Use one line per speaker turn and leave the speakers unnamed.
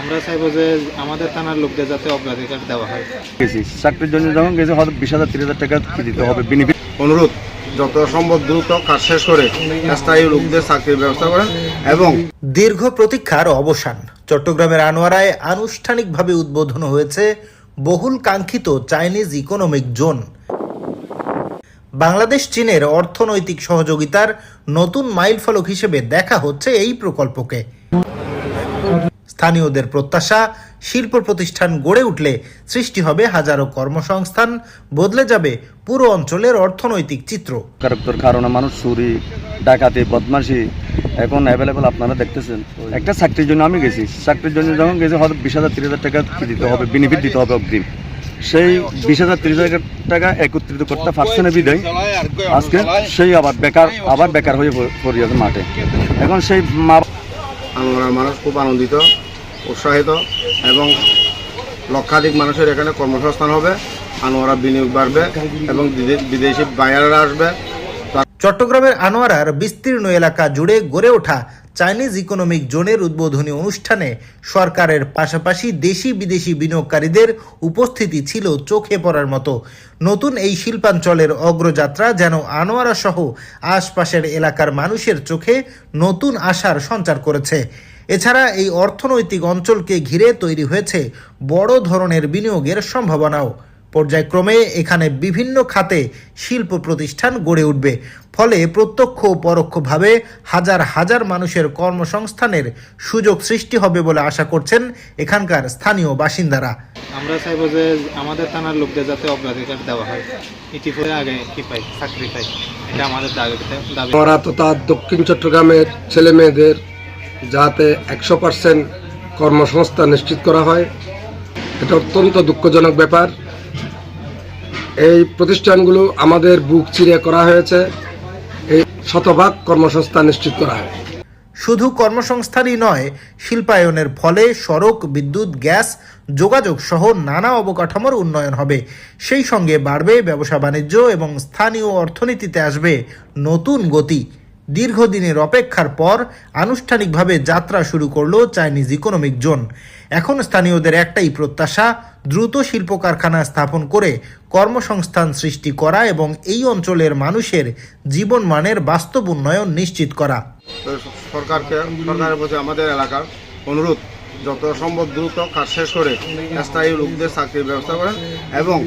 আমরা চাইবো যে আমাদের থানার লোকদের যাতে অগ্রাধিকার দেওয়া হয়।
গেছি চাকরির জন্য যখন গেছি হয়তো 20,000 30,000 টাকা দিতে হবে বেনিফিট।
অনুরোধ যত সম্ভব দ্রুত কাজ শেষ করে স্থায়ী লোকদের চাকরির ব্যবস্থা করেন এবং
দীর্ঘ প্রতীক্ষার অবসান। চট্টগ্রামের আনোয়ারায় আনুষ্ঠানিকভাবে উদ্বোধন হয়েছে বহুল কাঙ্ক্ষিত চাইনিজ ইকোনমিক জোন। বাংলাদেশ চীনের অর্থনৈতিক সহযোগিতার নতুন মাইলফলক হিসেবে দেখা হচ্ছে এই প্রকল্পকে। স্থানীয়দের প্রত্যাশা, শিল্প প্রতিষ্ঠান গড়ে উঠলে সৃষ্টি হবে হাজারো কর্মসংস্থান, বদলে যাবে পুরো অঞ্চলের অর্থনৈতিক চিত্র।
কারণে মানুষ চুরি ডাকাতি বদমাশি এখন অ্যাভেলেবেল আপনারা দেখতেছেন। একটা চাকরির জন্য আমি গেছি, চাকরির জন্য যখন গেছি হয়তো 20,000 30,000 টাকা দিতে হবে বেনিফিট দিতে হবে অগ্রিম। সেই 20,000 30,000 টাকা একত্রিত করতে পারছে না বিদায় আজকে সেই আবার বেকার হয়ে পড়ে যাবে মাঠে। এখন সেই
আনোয়ারার মানুষ খুব আনন্দিত, উৎসাহিত এবং লক্ষাধিক মানুষের এখানে কর্মসংস্থান হবে, আনোয়ারা বিনিয়োগ বাড়বে এবং বিদেশি বায়াররা আসবে।
চট্টগ্রামের আনোয়ারার বিস্তীর্ণ এলাকা জুড়ে গড়ে ওঠা চাইনিজ ইকোনমিক জোনের উদ্বোধনী অনুষ্ঠানে সরকারের পাশাপাশি দেশি বিদেশি বিনিয়োগকারীদের উপস্থিতি ছিল চোখে পড়ার মতো। নতুন এই শিল্পাঞ্চলের অগ্রযাত্রা যেন আনোয়ারা সহ আশপাশের এলাকার মানুষের চোখে নতুন আশার সঞ্চার করেছে। এছাড়া এই অর্থনৈতিক অঞ্চলকে ঘিরে তৈরি হয়েছে বড় ধরনের বিনিয়োগের সম্ভাবনাও। পর্যায়ক্রমে এখানে বিভিন্ন খাতে শিল্প প্রতিষ্ঠান গড়ে উঠবে, ফলে প্রত্যক্ষ ও পরোক্ষভাবে হাজার হাজার মানুষের কর্মসংস্থানের সুযোগ সৃষ্টি হবে বলে আশা করছেন এখানকার স্থানীয় বাসিন্দারা।
আমরা চাইবো যে আমাদের থানার লোকদের যাতে অগ্রাধিকার দেওয়া হয়, ইতিপূর্বে আগে কি পাই চাকরি পাই, এটা আমাদের দাবি।
আমরা তথা দক্ষিণ চট্টগ্রামের ছেলে মেয়েদের যাতে 100% কর্মসংস্থান নিশ্চিত করা হয়, এটা অত্যন্ত দুঃখজনক ব্যাপার। এই প্রতিষ্ঠানগুলো আমাদের বুক চিরে করা হয়েছে, এই শতভাগ কর্মসংস্থান নিশ্চিত করা হয়।
শুধু কর্মসংস্থানই নয়, শিল্পায়নের ফলে সড়ক, বিদ্যুৎ, গ্যাস, যোগাযোগ সহ নানা অবকাঠামোর উন্নয়ন হবে। সেই সঙ্গে বাড়বে ব্যবসা বাণিজ্য এবং স্থানীয় অর্থনীতিতে আসবে নতুন গতি। দীর্ঘদিনের অপেক্ষার পর আনুষ্ঠানিকভাবে যাত্রা শুরু করলো চাইনিজ ইকোনমিক জোন। এখন স্থানীয়দের একটাই প্রত্যাশা, দ্রুত শিল্প কারখানা স্থাপন করে কর্মসংস্থান সৃষ্টি করা এবং এই অঞ্চলের মানুষের জীবনমানের বাস্তব উন্নয়ন নিশ্চিত করা।
সরকারের প্রতি আমাদের এলাকার অনুরোধ যত সম্ভব দ্রুত কাজ শেষ করে স্থায়ী লোকদের চাকরির ব্যবস্থা করেন এবং